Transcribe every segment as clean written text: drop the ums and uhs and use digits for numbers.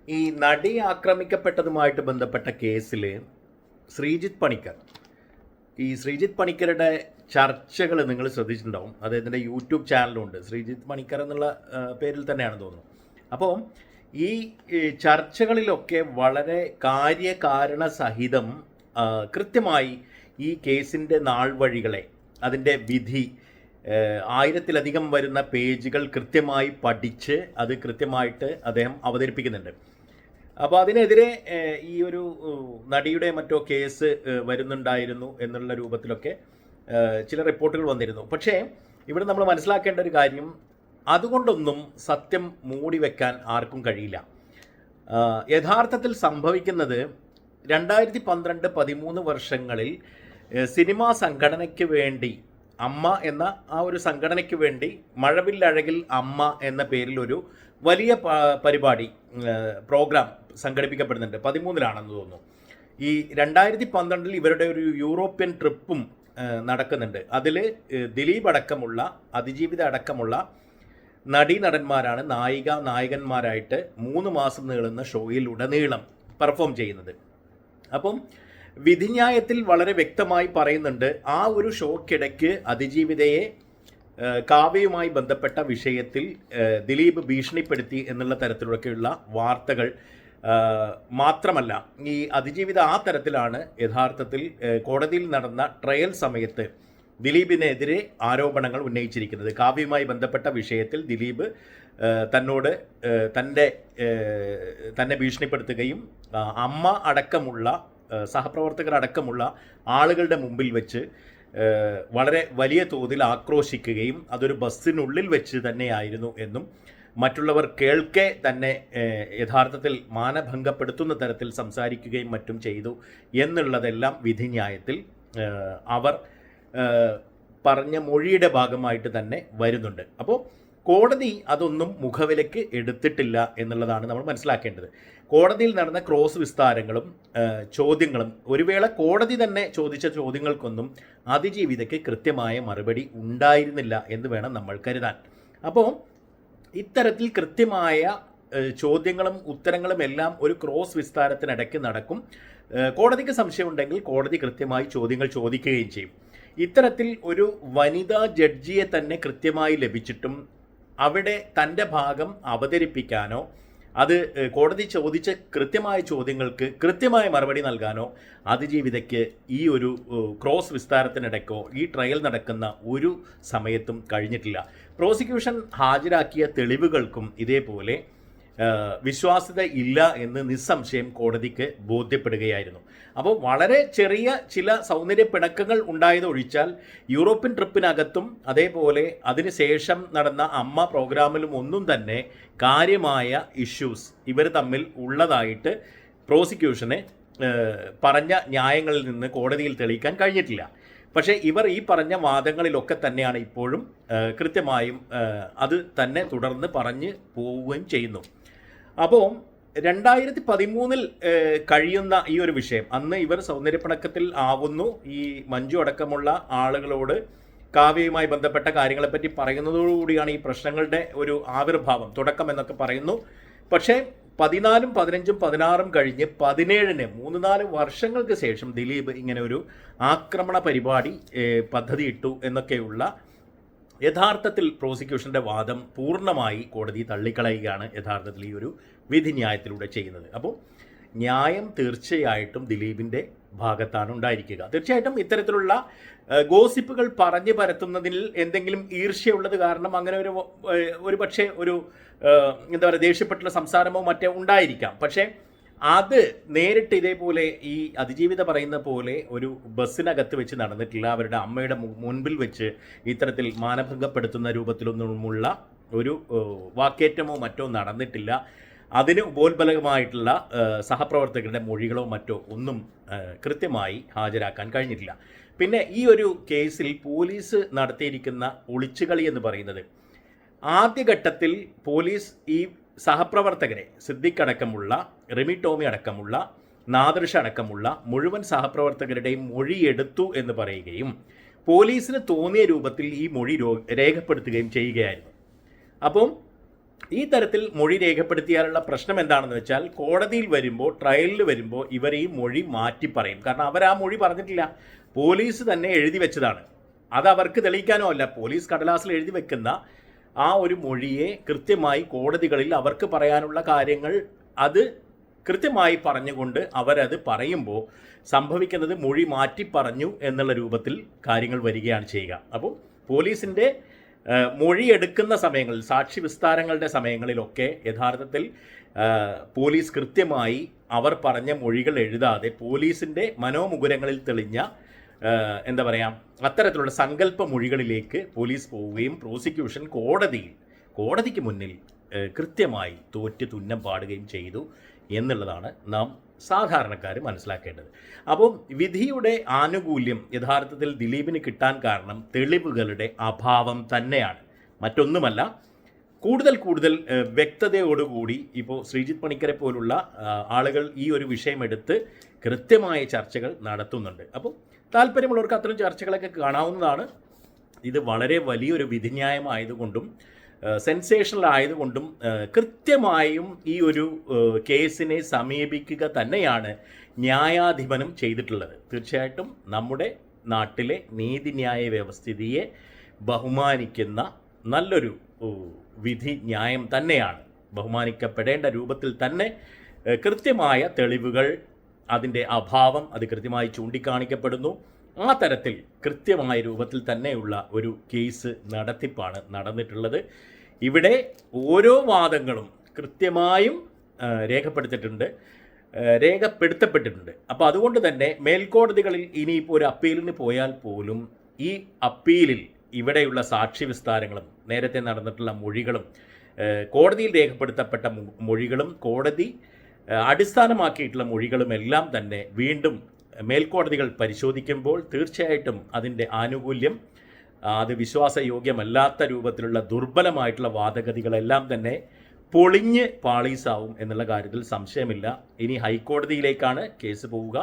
ഈ നടി ആക്രമിക്കപ്പെട്ടതുമായിട്ട് ബന്ധപ്പെട്ട കേസിൽ ശ്രീജിത്ത് പണിക്കർ ശ്രീജിത്ത് പണിക്കരുടെ ചർച്ചകൾ നിങ്ങൾ ശ്രദ്ധിച്ചിട്ടുണ്ടാവും. അദ്ദേഹത്തിൻ്റെ യൂട്യൂബ് ചാനലുണ്ട്, ശ്രീജിത്ത് പണിക്കർ എന്നുള്ള പേരിൽ തന്നെയാണെന്ന് തോന്നുന്നു. അപ്പോൾ ഈ ചർച്ചകളിലൊക്കെ വളരെ കാര്യകാരണ സഹിതം കൃത്യമായി ഈ കേസിൻ്റെ നാൾ വഴികളെ, അതിൻ്റെ വിധി, 1000-ലധികം വരുന്ന പേജുകൾ കൃത്യമായി പഠിച്ച് അത് കൃത്യമായിട്ട് അദ്ദേഹം അവതരിപ്പിക്കുന്നുണ്ട്. അപ്പോൾ അതിനെതിരെ ഈ ഒരു നടിയുടെ മറ്റോ കേസ് വരുന്നുണ്ടായിരുന്നു എന്നുള്ള രൂപത്തിലൊക്കെ ചില റിപ്പോർട്ടുകൾ വന്നിരുന്നു. പക്ഷേ ഇവിടെ നമ്മൾ മനസ്സിലാക്കേണ്ട ഒരു കാര്യം, അതുകൊണ്ടൊന്നും സത്യം മൂടി വെക്കാൻ ആർക്കും കഴിയില്ല. യഥാർത്ഥത്തിൽ സംഭവിക്കുന്നത് 2012-13 വർഷങ്ങളിൽ സിനിമാ സംഘടനയ്ക്ക് വേണ്ടി, അമ്മ എന്ന ആ ഒരു സംഘടനയ്ക്ക് വേണ്ടി മഴവില്ലഴകിൽ അമ്മ എന്ന പേരിൽ ഒരു വലിയ പരിപാടി, പ്രോഗ്രാം സംഘടിപ്പിക്കപ്പെടുന്നുണ്ട്. 13-ലാണെന്ന് തോന്നുന്നു. ഈ 2012 ഇവരുടെ ഒരു യൂറോപ്യൻ ട്രിപ്പും നടക്കുന്നുണ്ട്. അതിൽ ദിലീപ് അടക്കമുള്ള, അതിജീവിത അടക്കമുള്ള നടീനടന്മാരാണ് നായകന്മാരായിട്ട് 3 മാസം നീളുന്ന ഷോയിൽ ഉടനീളം പെർഫോം ചെയ്യുന്നത്. അപ്പം വിധിന്യായത്തിൽ വളരെ വ്യക്തമായി പറയുന്നുണ്ട്, ആ ഒരു ഷോക്കിടയ്ക്ക് അതിജീവിതയെ കാവ്യയുമായി ബന്ധപ്പെട്ട വിഷയത്തിൽ ദിലീപ് ഭീഷണിപ്പെടുത്തി എന്നുള്ള തരത്തിലൊക്കെയുള്ള വാർത്തകൾ മാത്രമല്ല, ഈ അതിജീവിത ആ തരത്തിലാണ് യഥാർത്ഥത്തിൽ കോടതിയിൽ നടന്ന ട്രയൽ സമയത്ത് ദിലീപിനെതിരെ ആരോപണങ്ങൾ ഉന്നയിച്ചിരിക്കുന്നത്. കാവ്യയുമായി ബന്ധപ്പെട്ട വിഷയത്തിൽ ദിലീപ് തന്നെ ഭീഷണിപ്പെടുത്തുകയും അമ്മ അടക്കമുള്ള സഹപ്രവർത്തകരടക്കമുള്ള ആളുകളുടെ മുമ്പിൽ വെച്ച് വളരെ വലിയ തോതിൽ ആക്രോശിക്കുകയും അതൊരു ബസ്സിനുള്ളിൽ വെച്ച് തന്നെയായിരുന്നു എന്നും മറ്റുള്ളവർ കേൾക്കെ തന്നെ യഥാർത്ഥത്തിൽ മാനഭംഗപ്പെടുത്തുന്ന തരത്തിൽ സംസാരിക്കുകയും മറ്റും ചെയ്തു എന്നുള്ളതെല്ലാം വിധിന്യായത്തിൽ അവർ പറഞ്ഞ മൊഴിയുടെ ഭാഗമായിട്ട് തന്നെ വരുന്നുണ്ട്. അപ്പോൾ കോടതി അതൊന്നും മുഖവിലയ്ക്ക് എടുത്തിട്ടില്ല എന്നുള്ളതാണ് നമ്മൾ മനസ്സിലാക്കേണ്ടത്. കോടതിയിൽ നടന്ന ക്രോസ് വിസ്താരങ്ങളും ചോദ്യങ്ങളും, ഒരു വേള കോടതി തന്നെ ചോദിച്ച ചോദ്യങ്ങൾക്കൊന്നും അതിജീവിതയ്ക്ക് കൃത്യമായ മറുപടി ഉണ്ടായിരുന്നില്ല എന്ന് വേണം നമ്മൾ കരുതാൻ. അപ്പോൾ ഇത്തരത്തിൽ കൃത്യമായ ചോദ്യങ്ങളും ഉത്തരങ്ങളും എല്ലാം ഒരു ക്രോസ് വിസ്താരത്തിനിടയ്ക്ക് നടക്കും. കോടതിക്ക് സംശയമുണ്ടെങ്കിൽ കോടതി കൃത്യമായി ചോദ്യങ്ങൾ ചോദിക്കുകയും ചെയ്യും. ഇത്തരത്തിൽ ഒരു വനിതാ ജഡ്ജിയെ തന്നെ കൃത്യമായി ലഭിച്ചിട്ടും അവിടെ തൻ്റെ ഭാഗം അവതരിപ്പിക്കാനോ അത് കോടതി ചോദിച്ച കൃത്യമായ ചോദ്യങ്ങൾക്ക് കൃത്യമായ മറുപടി നൽകാനോ അതിജീവിതയ്ക്ക് ഈ ഒരു ക്രോസ് വിസ്താരത്തിനിടയ്ക്കോ ഈ ട്രയൽ നടക്കുന്ന ഒരു സമയത്തും കഴിഞ്ഞിട്ടില്ല. പ്രോസിക്യൂഷൻ ഹാജരാക്കിയ തെളിവുകൾക്കും ഇതേപോലെ വിശ്വാസ്യത ഇല്ല എന്ന് നിസ്സംശയം കോടതിക്ക് ബോധ്യപ്പെടുകയായിരുന്നു. അപ്പോൾ വളരെ ചെറിയ ചില സൗന്ദര്യ പിണക്കങ്ങൾ ഉണ്ടായതൊഴിച്ചാൽ യൂറോപ്യൻ ട്രിപ്പിനകത്തും അതേപോലെ അതിനുശേഷം നടന്ന അമ്മ പ്രോഗ്രാമിലും ഒന്നും തന്നെ കാര്യമായ ഇഷ്യൂസ് ഇവർ തമ്മിൽ ഉള്ളതായിട്ട് പ്രോസിക്യൂഷന് പറഞ്ഞ ന്യായങ്ങളിൽ നിന്ന് കോടതിയിൽ തെളിയിക്കാൻ കഴിഞ്ഞിട്ടില്ല. പക്ഷേ ഇവർ ഈ പറഞ്ഞ വാദങ്ങളിലൊക്കെ തന്നെയാണ് ഇപ്പോഴും കൃത്യമായും അത് തന്നെ തുടർന്ന് പറഞ്ഞ് പോവുകയും ചെയ്യുന്നു. അപ്പോൾ 2013 കഴിയുന്ന ഈ ഒരു വിഷയം, അന്ന് ഇവർ സൗന്ദര്യപ്പിണക്കത്തിൽ ആവുന്നു. ഈ മഞ്ജു അടക്കമുള്ള ആളുകളോട് കാവ്യയുമായി ബന്ധപ്പെട്ട കാര്യങ്ങളെപ്പറ്റി പറയുന്നതോടുകൂടിയാണ് ഈ പ്രശ്നങ്ങളുടെ ഒരു ആവിർഭാവം, തുടക്കം എന്നൊക്കെ പറയുന്നു. പക്ഷേ 14, 15, 16 കഴിഞ്ഞ് 17 3-4 വർഷങ്ങൾക്ക് ശേഷം ദിലീപ് ഇങ്ങനെ ഒരു ആക്രമണ പരിപാടി പദ്ധതിയിട്ടു എന്നൊക്കെയുള്ള യഥാർത്ഥത്തിൽ പ്രോസിക്യൂഷൻ്റെ വാദം പൂർണ്ണമായി കോടതി തള്ളിക്കളയുകയാണ് യഥാർത്ഥത്തിൽ ഈ ഒരു വിധിന്യായത്തിലൂടെ ചെയ്യുന്നത്. അപ്പോൾ ന്യായം തീർച്ചയായിട്ടും ദിലീപിൻ്റെ ഭാഗത്താണ് ഉണ്ടായിരിക്കുക. തീർച്ചയായിട്ടും ഇത്തരത്തിലുള്ള ഗോസിപ്പുകൾ പറഞ്ഞു പരത്തുന്നതിൽ എന്തെങ്കിലും ഈർഷ്യയുള്ളത് കാരണം അങ്ങനെ ഒരു പക്ഷേ ഒരു എന്താ പറയുക, ദേഷ്യപ്പെട്ടുള്ള സംസാരമോ മറ്റോ ഉണ്ടായിരിക്കാം. പക്ഷേ അത് നേരിട്ട് ഇതേപോലെ ഈ അതിജീവിത പറയുന്ന പോലെ ഒരു ബസ്സിനകത്ത് വെച്ച് നടന്നിട്ടില്ല. അവരുടെ അമ്മയുടെ മുൻപിൽ വെച്ച് ഇത്തരത്തിൽ മാനഭംഗപ്പെടുത്തുന്ന രൂപത്തിലൊന്നുമുള്ള ഒരു വാക്കേറ്റമോ മറ്റോ നടന്നിട്ടില്ല. അതിന് ഉപോത്ബലകമായിട്ടുള്ള സഹപ്രവർത്തകരുടെ മൊഴികളോ മറ്റോ ഒന്നും കൃത്യമായി ഹാജരാക്കാൻ കഴിഞ്ഞിട്ടില്ല. പിന്നെ ഈ ഒരു കേസിൽ പോലീസ് നടത്തിയിരിക്കുന്ന ഒളിച്ചുകളി എന്ന് പറയുന്നത്, ആദ്യഘട്ടത്തിൽ പോലീസ് ഈ സഹപ്രവർത്തകരെ, സിദ്ദിഖ് അടക്കമുള്ള, റിമി ടോമി അടക്കമുള്ള, നാദൃഷ അടക്കമുള്ള മുഴുവൻ സഹപ്രവർത്തകരുടെയും മൊഴിയെടുത്തു എന്ന് പറയുകയും പോലീസിന് തോന്നിയ രൂപത്തിൽ ഈ മൊഴി രേഖപ്പെടുത്തുകയും ചെയ്യുകയായിരുന്നു. അപ്പം ഈ തരത്തിൽ മൊഴി രേഖപ്പെടുത്തിയാലുള്ള പ്രശ്നം എന്താണെന്ന് വെച്ചാൽ കോടതിയിൽ വരുമ്പോൾ, ട്രയലിൽ വരുമ്പോൾ ഇവർ ഈ മൊഴി മാറ്റി പറയും. കാരണം അവർ ആ മൊഴി പറഞ്ഞിട്ടില്ല, പോലീസ് തന്നെ എഴുതി വെച്ചതാണ്. അത് അവർക്ക് തെളിയിക്കാനോ അല്ല, പോലീസ് കടലാസിൽ എഴുതി വെക്കുന്ന ആ ഒരു മൊഴിയെ കൃത്യമായി കോടതികളിൽ അവർക്ക് പറയാനുള്ള കാര്യങ്ങൾ അത് കൃത്യമായി പറഞ്ഞുകൊണ്ട് അവരത് പറയുമ്പോൾ സംഭവിക്കുന്നത് മൊഴി മാറ്റി പറഞ്ഞു എന്നുള്ള രൂപത്തിൽ കാര്യങ്ങൾ വരികയാണ് ചെയ്യുക. അപ്പോൾ പോലീസിൻ്റെ മൊഴിയെടുക്കുന്ന സമയങ്ങളിൽ, സാക്ഷി വിസ്താരങ്ങളുടെ സമയങ്ങളിലൊക്കെ യഥാർത്ഥത്തിൽ പോലീസ് കൃത്യമായി അവർ പറഞ്ഞ മൊഴികൾ എഴുതാതെ പോലീസിൻ്റെ മനോമുകുരങ്ങളിൽ തെളിഞ്ഞ എന്താ പറയുക, അത്തരത്തിലുള്ള സങ്കല്പ മൊഴികളിലേക്ക് പോലീസ് പോവുകയും പ്രോസിക്യൂഷൻ കോടതിക്ക് മുന്നിൽ കൃത്യമായി തോറ്റ് തുന്നം പാടുകയും ചെയ്തു എന്നുള്ളതാണ് നാം സാധാരണക്കാർ മനസ്സിലാക്കേണ്ടത്. അപ്പോൾ വിധിയുടെ ആനുകൂല്യം യഥാർത്ഥത്തിൽ ദിലീപിന് കിട്ടാൻ കാരണം തെളിവുകളുടെ അഭാവം തന്നെയാണ്, മറ്റൊന്നുമല്ല. കൂടുതൽ വ്യക്തതയോടുകൂടി ഇപ്പോൾ ശ്രീജിത്ത് പണിക്കരെ പോലുള്ള ആളുകൾ ഈ ഒരു വിഷയമെടുത്ത് കൃത്യമായ ചർച്ചകൾ നടത്തുന്നുണ്ട്. അപ്പോൾ താല്പര്യമുള്ളവർക്ക് അത്തരം ചർച്ചകളൊക്കെ കാണാവുന്നതാണ്. ഇത് വളരെ വലിയൊരു വിധിന്യായമായതുകൊണ്ടും സെൻസേഷണൽ ആയതുകൊണ്ടും കൃത്യമായും ഈ ഒരു കേസിനെ സമീപിക്കുക തന്നെയാണ് ന്യായാധിപനും ചെയ്തിട്ടുള്ളത്. തീർച്ചയായിട്ടും നമ്മുടെ നാട്ടിലെ നീതിന്യായ വ്യവസ്ഥിതിയെ ബഹുമാനിക്കുന്ന നല്ലൊരു വിധി ന്യായം തന്നെയാണ്. ബഹുമാനിക്കപ്പെടേണ്ട രൂപത്തിൽ തന്നെ കൃത്യമായ തെളിവുകൾ, അതിൻ്റെ അഭാവം അത് കൃത്യമായി ചൂണ്ടിക്കാണിക്കപ്പെടുന്നു. ആ തരത്തിൽ കൃത്യമായ രൂപത്തിൽ തന്നെയുള്ള ഒരു കേസ് നടത്തിപ്പാണ് നടന്നിട്ടുള്ളത്. ഇവിടെ ഓരോ വാദങ്ങളും കൃത്യമായും രേഖപ്പെടുത്തപ്പെട്ടിട്ടുണ്ട്. അപ്പോൾ അതുകൊണ്ട് തന്നെ മേൽക്കോടതികളിൽ ഇനിയിപ്പോൾ ഒരു അപ്പീലിന് പോയാൽ പോലും ഈ അപ്പീലിൽ ഇവിടെയുള്ള സാക്ഷി വിസ്താരങ്ങളും നേരത്തെ നടന്നിട്ടുള്ള മൊഴികളും കോടതിയിൽ രേഖപ്പെടുത്തപ്പെട്ട മൊഴികളും കോടതി അടിസ്ഥാനമാക്കിയിട്ടുള്ള മൊഴികളുമെല്ലാം തന്നെ വീണ്ടും മേൽക്കോടതികൾ പരിശോധിക്കുമ്പോൾ തീർച്ചയായിട്ടും അതിൻ്റെ ആനുകൂല്യം, അത് വിശ്വാസയോഗ്യമല്ലാത്ത രൂപത്തിലുള്ള ദുർബലമായിട്ടുള്ള വാദഗതികളെല്ലാം തന്നെ പൊളിഞ്ഞ് പാളീസാവും എന്നുള്ള കാര്യത്തിൽ സംശയമില്ല. ഇനി ഹൈക്കോടതിയിലേക്കാണ് കേസ് പോവുക.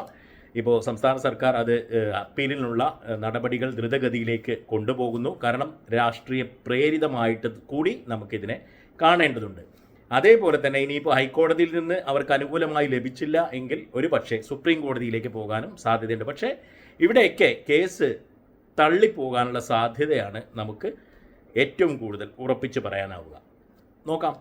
ഇപ്പോൾ സംസ്ഥാന സർക്കാർ അത് അപ്പീലിനുള്ള നടപടികൾ ദ്രുതഗതിയിലേക്ക് കൊണ്ടുപോകുന്നു. കാരണം രാഷ്ട്രീയ പ്രേരിതമായിട്ട് കൂടി നമുക്കിതിനെ കാണേണ്ടതുണ്ട്. അതേപോലെ തന്നെ ഇനിയിപ്പോൾ ഹൈക്കോടതിയിൽ നിന്ന് അവർക്ക് അനുകൂലമായി ലഭിച്ചില്ല എങ്കിൽ ഒരു പക്ഷേ സുപ്രീം കോടതിയിലേക്ക് പോകാനും സാധ്യതയുണ്ട്. പക്ഷേ ഇവിടെയൊക്കെ കേസ് തള്ളിപ്പോകാനുള്ള സാധ്യതയാണ് നമുക്ക് ഏറ്റവും കൂടുതൽ ഉറപ്പിച്ച് പറയാനാവുക. നോക്കാം.